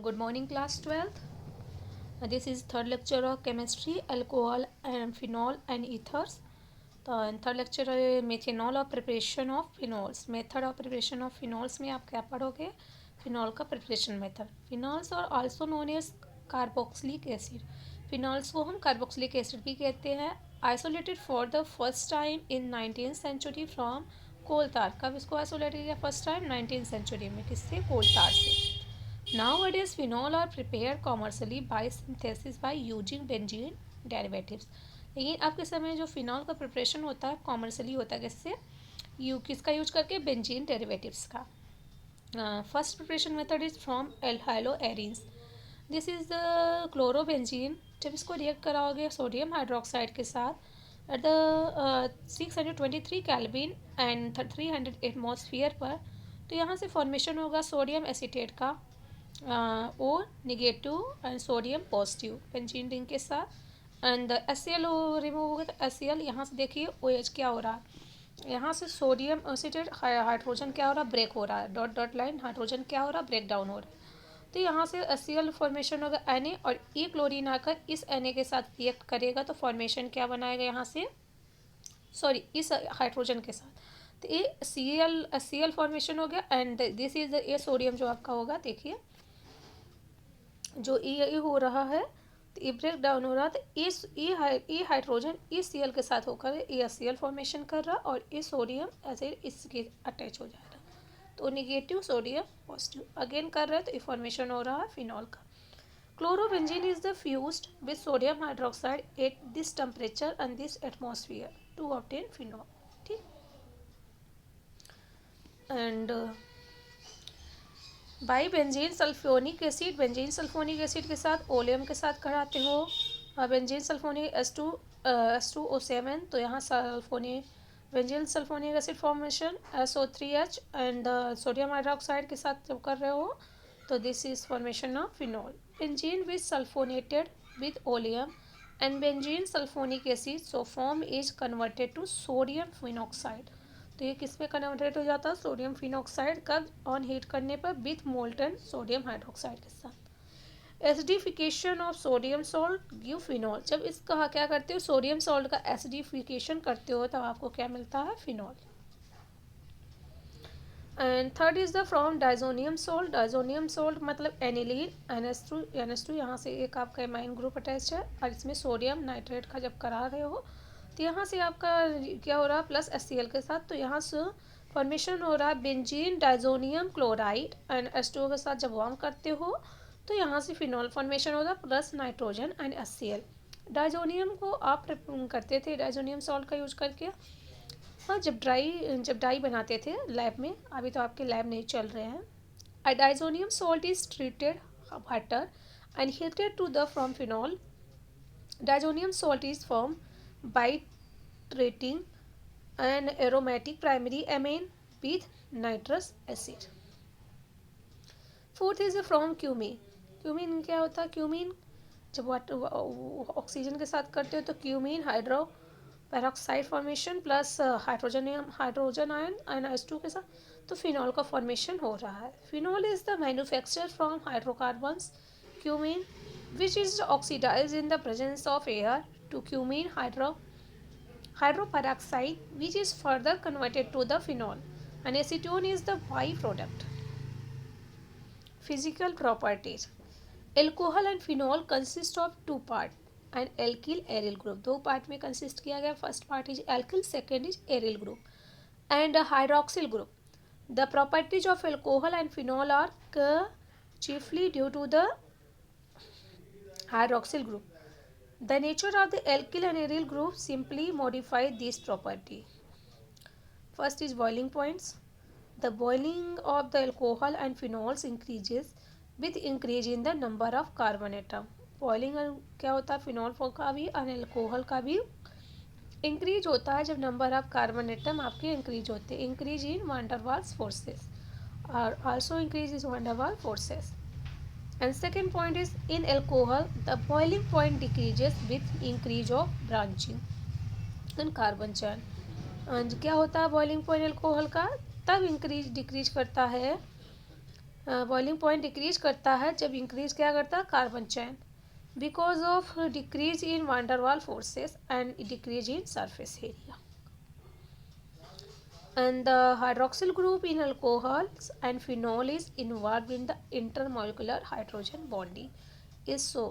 Good morning, class 12th. This is third lecture of chemistry, alcohol and phenol and ethers. तो third lecture methanol और preparation of phenols. Method of preparation of phenols में आप क्या पढ़ोगे? Phenol का preparation method. Phenols और also known as carboxylic acid. Phenols को हम कार्बोक्सिलिक एसिड भी कहते हैं. Isolated for the first time in 19th century from coal tar. कब इसको आइसोलेटेड किया फर्स्ट टाइम? 19th सेंचुरी में. किससे? कोल तार से. Nowadays, phenol are prepared commercially by synthesis by using benzene derivatives. लेकिन अब के समय जो फिनॉल का प्रिपरेशन होता है कॉमर्शली होता है किससे? किसका यूज करके? बेंजीन डेरिवेटिव्स का. First preparation method is from haloarenes. This is the chlorobenzene. जब इसको रिएक्ट कराओगे सोडियम हाइड्रोक्साइड के साथ at the 623 kelvin and 300 atmosphere पर, तो यहाँ से फॉर्मेशन होगा सोडियम एसीटेट का O negative and sodium positive benzene ring के साथ. एंड एस-Cl रिमूव हो गया तो एस-Cl यहाँ से देखिए OH क्या हो रहा है, यहाँ से सोडियम एसीटेट हाइड्रोजन क्या हो रहा है? ब्रेक हो रहा है. डॉट डॉट लाइन हाइड्रोजन क्या हो रहा है? ब्रेक डाउन हो रहा है. तो यहाँ से एस-Cl फॉर्मेशन होगा Na और ई क्लोरीन आकर इस Na के साथ रिएक्ट करेगा तो फॉर्मेशन क्या बनाएगा यहाँ से? सॉरी, इस हाइड्रोजन के साथ. तो ये Cl फॉर्मेशन हो गया. एंड दिस इज ये सोडियम जो आपका होगा, देखिए जो ई हो रहा है तो ये ब्रेक डाउन हो रहा है. तो इस ई हाइड्रोजन इस Cl के साथ होकर ये Cl फॉर्मेशन कर रहा और ये सोडियम ऐसे इसके अटैच हो जाएगा. तो नेगेटिव सोडियम पॉजिटिव अगेन कर रहा है तो ये फॉर्मेशन हो रहा है फिनॉल का. Chlorobenzene is the fused with sodium hydroxide at this temperature and this atmosphere to obtain phenol. ठीक. And by benzene sulphonic acid. Benzene sulphonic acid के साथ ओलियम के साथ कराते हो. Benzene sulphonic H2O7. तो यहाँ sulphonic benzene sulphonic acid formation SO3H and sodium hydroxide के साथ जब कर रहे हो तो this is formation of phenol. Benzene with sulphonated with oleum and benzene sulphonic acid so form is converted to sodium phenoxide. तो ये किस में कन्वर्टेड हो जाता है? Sodium phenoxide. कब? ऑन हीट करने पर विथ मोल्टन सोडियम हाइड्रोक्साइड के साथ. Acidification of sodium salt give phenol. जब इसका क्या करते हो? सोडियम सॉल्ट का एसिडिफिकेशन करते हो तब आपको क्या मिलता है? Phenol. And third is the from diazonium salt. Diazonium salt मतलब एनिलीन NH2 यहाँ से एक आपका एमाइन ग्रुप अटैच है और इसमें सोडियम नाइट्रेट का जब करा रहे हो तो यहाँ से आपका क्या हो रहा है? प्लस HCl के साथ. तो यहाँ से फॉर्मेशन हो रहा है benzene diazonium chloride and H2O के साथ जब वार्म करते हो तो यहाँ से फिनॉल फॉर्मेशन होगा plus nitrogen and HCl. Diazonium को आप करते थे डाइजोनियम सॉल्ट का यूज करके. हाँ, जब डाई बनाते थे लैब में. अभी तो आपके लैब नहीं चल रहे हैं. A diazonium salt is treated water and heated to the from phenol. Diazonium salt is form by treating an aromatic primary amine with nitrous acid. Fourth is from cumin. Cumin क्या होता है? Cumin जब oxygen के साथ करते हो तो cumin hydro peroxide formation plus hydrogen ion and H2 के साथ तो फिनॉल का फॉर्मेशन हो रहा है. Phenol is the manufacture from hydrocarbons cumin which is oxidized in the presence of air to cumene hydroperoxide which is further converted to the phenol and acetone is the byproduct. Physical properties. Alcohol and phenol consist of two parts and alkyl aryl group. दो part में consist किया गया. First part is alkyl, second is aryl group and a hydroxyl group. The properties of alcohol and phenol are chiefly due to the hydroxyl group. The nature of the alkyl and aryl group simply modify this property. First is boiling points. The boiling of the alcohol and phenols increases with increase in the number of carbon atom. Boiling क्या होता है? Phenol का भी और alcohol का भी increase होता है जब नंबर ऑफ कार्बन एटम आपके इंक्रीज होते हैं. Increase in van der Waals forces और also increase in van der Waal forces. And second point is in alcohol the boiling point decreases with increase of branching and carbon chain. And क्या होता है boiling point alcohol का? तब decrease करता है boiling point decrease करता है जब इंक्रीज क्या करता है, carbon chain, because of decrease in van der Waal forces and decrease in surface area. And the hydroxyl group in alcohols and phenol is involved in the intermolecular hydrogen bonding is so.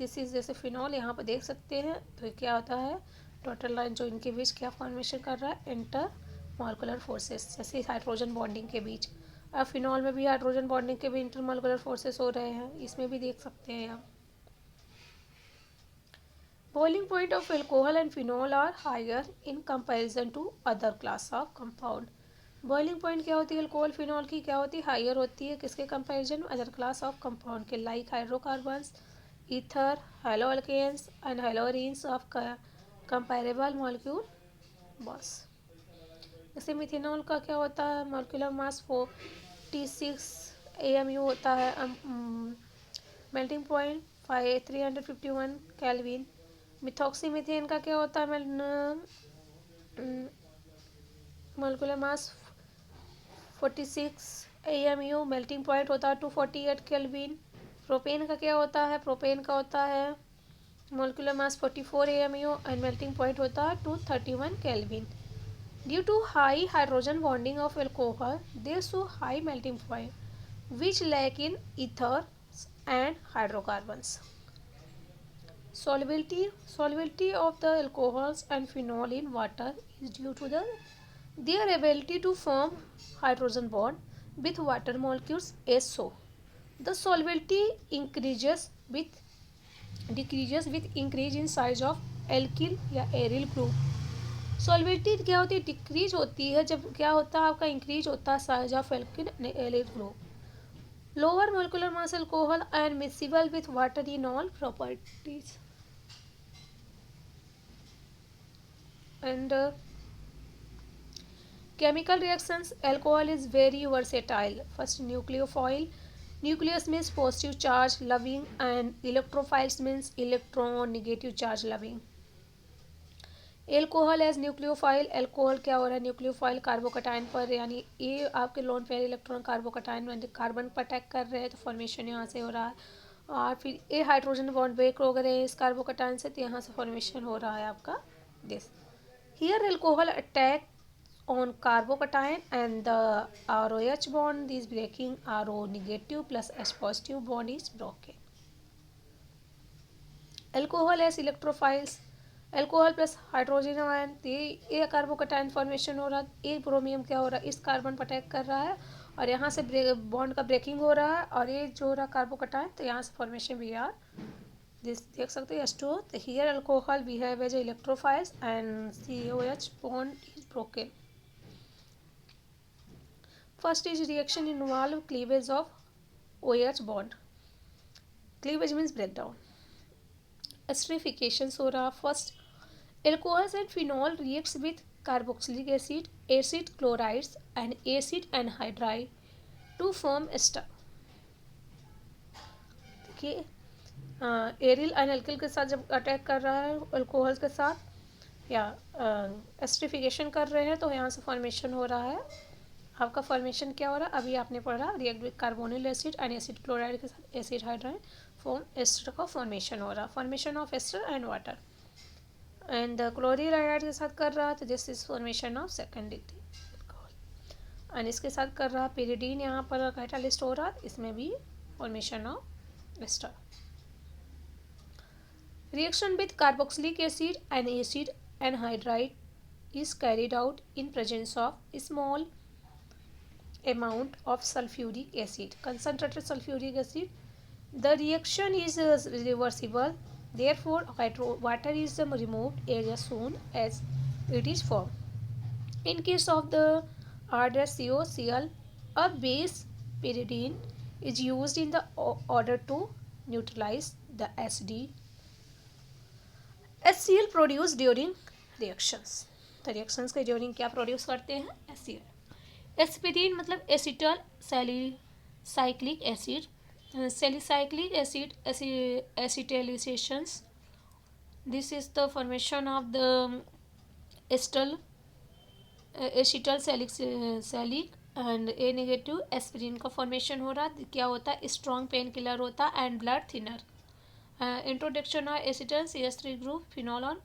This is जैसे phenol यहाँ पर देख सकते हैं, तो क्या होता है, टोटल लाइन जो इनके बीच क्या फॉर्मेशन कर रहा है, इंटर मॉलिकुलर फोर्सेस, जैसे हाइड्रोजन बॉन्डिंग के बीच. अब फिनॉल में भी हाइड्रोजन बॉन्डिंग के भी इंटर मॉलिकुलर फोर्सेस हो रहे हैं, इसमें भी देख सकते हैं आप. Boiling point of alcohol and phenol are higher in comparison to other class of compound. Boiling point क्या होती है अल्कोहल फिनॉल की, क्या होती है, हायर होती है किसके कंपैरिजन में, अदर क्लास ऑफ कंपाउंड के, like hydrocarbons, ether, haloalkanes and haloarenes of comparable molecule. बस जैसे मिथेनॉल का क्या होता है, मॉलिक्यूलर मास 46 AMU होता है, मेल्टिंग पॉइंट 351 केल्विन. मिथॉक्सीमीथेन का क्या होता है, मोलिकुलर मास 46 AMU, मेल्टिंग पॉइंट होता है 248 केल्विन. प्रोपेन का क्या होता है, प्रोपेन का होता है molecular mass 44 AMU and melting point होता है 231 kelvin. Due to high hydrogen bonding of alcohol they show high melting point which lack in ether and hydrocarbons. Solubility of the alcohols and phenol in water is due to their ability to form hydrogen bond with water molecules as so. The solubility decreases with increase in size of alkyl या aryl group. Solubility क्या होती है, decrease होती है जब क्या होता है आपका, इंक्रीज होता है size of alkyl and aryl group. Lower molecular mass alcohol and miscible with water in all properties. And chemical reactions, alcohol is very versatile. First, nucleophile. Nucleus means positive charge loving and electrophiles means electron negative charge loving. Alcohol as nucleophile, alcohol क्या हो रहा है, nucleophile कार्बोकटाइन पर, यानी ये आपके lone pair electron कार्बोकटाइन में carbon पर अटैक कर रहे हैं, तो फॉर्मेशन यहाँ से हो रहा है. और फिर ये हाइड्रोजन बॉन्ड ब्रेक हो गए इस कार्बोकटाइन से, तो यहाँ से फॉर्मेशन हो रहा है आपका this. Here alcohol attack on carbocation and the ROH bond is breaking, RO negative plus H positive bond is broken. Alcohol as electrophiles, alcohol plus hydrogen ion, ये कार्बोकटाइन फॉर्मेशन हो रहा है, एक ब्रोमियम क्या हो रहा है, इस कार्बन पर अटैक कर रहा है और यहाँ से बॉन्ड का ब्रेकिंग हो रहा है, और ये जो हो रहा है कार्बोकटाइन, तो यहाँ से फॉर्मेशन भी यार देख सकते हैं S2. तो here alcohol behave as electrophiles and COH bond is broken. First is reaction involve cleavage of OH bond. Cleavage means breakdown. Esterification हो रहा. First, alcohols and phenol reacts with carboxylic acid, acid chlorides and acid anhydride to form ester. देखिए aryl and alkyl के साथ जब attack कर रहा है alcohol के साथ या एस्टरिफिकेशन कर रहे हैं, तो यहाँ से फॉर्मेशन हो रहा है. आपका फॉर्मेशन क्या हो रहा है, अभी आपने पढ़ा, react with carbonyl acid and acid chloride के साथ एसिड हाइड्राइड फॉर्म एस्टर का फॉर्मेशन हो रहा है, formation of ester and water. And chlorine iodide के साथ कर रहा है, तो this is formation of second degree alcohol. And इसके साथ कर रहा है पिरिडीन, यहाँ पर कैटालिस्ट हो रहा है, इसमें भी formation of ester. Reaction with carboxylic acid and acid anhydride is carried out in presence of small amount of sulfuric acid, concentrated sulfuric acid. The reaction is reversible, therefore water is removed as soon as it is formed. In case of the R-COCl, a base pyridine is used in the order to neutralize the acid. HCl produce during reactions, तो reactions के during क्या produce करते हैं, HCl. Aspirin मतलब acetyl salicylic acid, salicylic acid acetylations. This is the formation of the acetyl salic and a negative aspirin का formation हो रहा, क्या होता है, स्ट्रॉन्ग पेन किलर होता है and blood thinner. Introduction of acetone CH3 group phenol और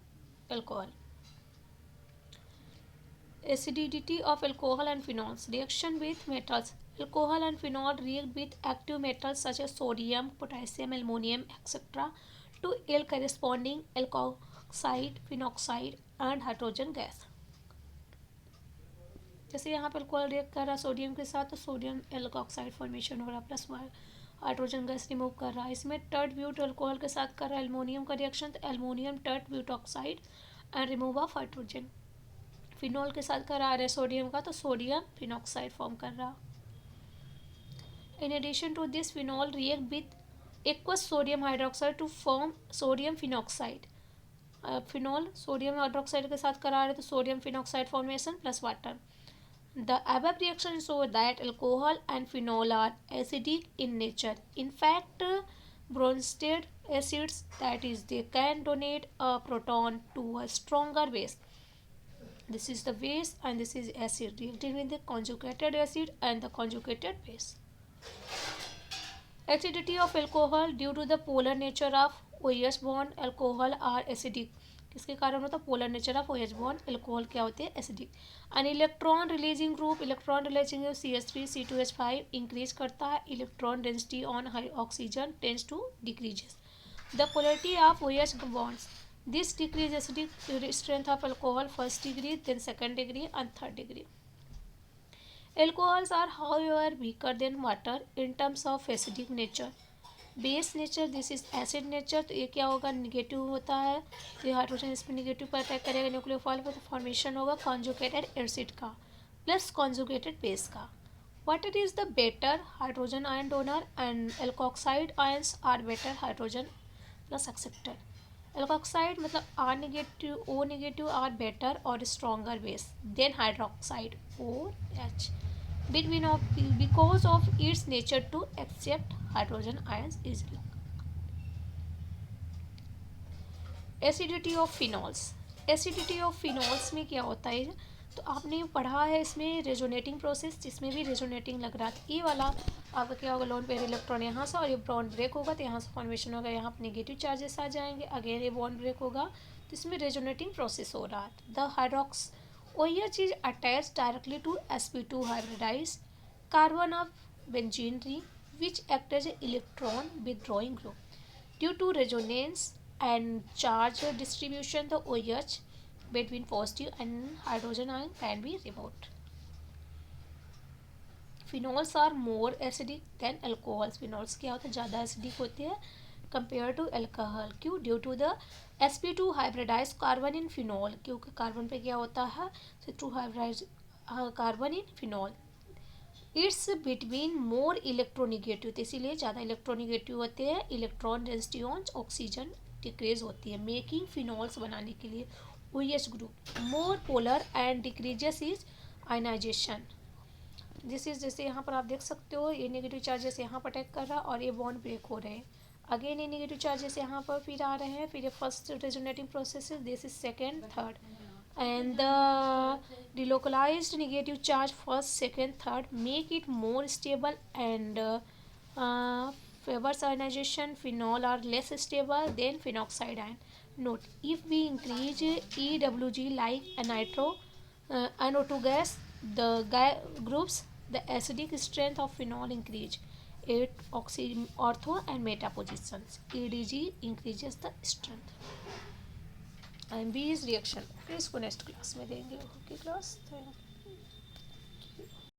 alcohol. Acidity of alcohol and phenols. Reaction with metals. Alcohol and phenol react with active metals such as sodium, potassium, ammonium, etc. to yield corresponding alkoxide, phenoxide and hydrogen gas. जैसे यहाँ पे alcohol react कर रहा है sodium के साथ, तो sodium alkoxide formation हो रहा है, प्लस हाइड्रोजन गैस रिमूव कर रहा है. इसमें टर्ट ब्यूट अल्कोहल के साथ कर रहा है एल्मोनियम का रिएक्शन, तो aluminium tert butoxide and remove of hydrogen. Phenol के साथ करा रहे सोडियम का, तो सोडियम फिनॉक्साइड फॉर्म कर रहा. In addition to this phenol react with aqueous sodium hydroxide to form sodium phenoxide. Phenol sodium hydroxide के साथ करा रहे, तो sodium phenoxide formation plus water. The above reaction show that alcohol and phenol are acidic in nature. In fact, Bronsted acids, that is, they can donate a proton to a stronger base. This is the base and this is acid reacting with the conjugated acid and the conjugated base. Acidity of alcohol due to the polar nature of OH bond. Alcohol are acidic. किसके कारण होता है, polar nature of OH bond. Alcohol क्या होते हैं, acidic. An electron releasing group. Electron releasing group CH3 C2H5 increase करता है. Electron density on high oxygen tends to decreases the polarity of OH bonds. This decrease acidic strength of alcohol first degree, then second degree and third degree. Alcohols are however weaker than water in terms of acidic nature. Base nature, this is acid nature, तो ये क्या होगा, negative होता है, तो hydrogen इस पर negative पर अटैक करेगा न्यूक्लियोफाइल पर, तो फॉर्मेशन होगा कॉन्जुगेटेड एसिड का प्लस कॉन्जुगेटेड बेस का. Water is the better hydrogen ion donor and alkoxide ions are better hydrogen plus acceptor. Alkoxide मतलब R negative O negative are better और stronger base than hydroxide OH between of because of its nature to accept hydrogen ions easily. Acidity of phenols. Acidity of phenols में क्या होता है, तो आपने पढ़ा है इसमें रेजोनेटिंग प्रोसेस, जिसमें भी रेजोनेटिंग लग रहा था. ये वाला आपका क्या होगा, लोन पेयर इलेक्ट्रॉन यहाँ से और ये बॉन्ड ब्रेक होगा, तो यहाँ से फॉर्मेशन होगा, यहाँ पर नेगेटिव चार्जेस आ जाएंगे, अगेन ये बॉन्ड ब्रेक होगा, तो इसमें रेजोनेटिंग प्रोसेस हो रहा है. The hydroxy OH is attached directly to sp2 hybridized carbon of benzene ring, which act as an electron withdrawing group. Due to resonance and charge distribution, the OH between positive and hydrogen ion can be removed. Phenols are more acidic than alcohols. Phenols क्या होता है, ज़्यादा acidic होते हैं compare to alcohol. क्यों, due to the sp2 hybridise carbon in phenol, क्योंकि carbon पे क्या होता है, two hybridise carbon in phenol. It's between more electronegative, तो इसीलिए ज़्यादा इलेक्ट्रोनिगेटिव होते हैं. Electron density on oxygen decrease होती है, मेकिंग फिनॉल्स बनाने के लिए OH group more polar and decreases is ionisation. This is, जैसे यहाँ पर आप देख सकते हो, ये नेगेटिव चार्जेस यहाँ पर अटैक कर रहा है और ये बॉन्ड ब्रेक हो रहे हैं. अगेन ये नेगेटिव चार्जेस यहाँ पर फिर आ रहे हैं, फिर ये first resonating process, this is second third, and the delocalized negative charge first, second, third make it more stable and favors ionization. Phenol are less stable than phenoxide ion. Note, if we increase EWG like a NO2 gas, the groups, the acidic strength of phenol increase 8 ortho and meta positions. EDG increases the strength. And B is reaction. फिर इसको next class में देंगे. Okay class, thank you.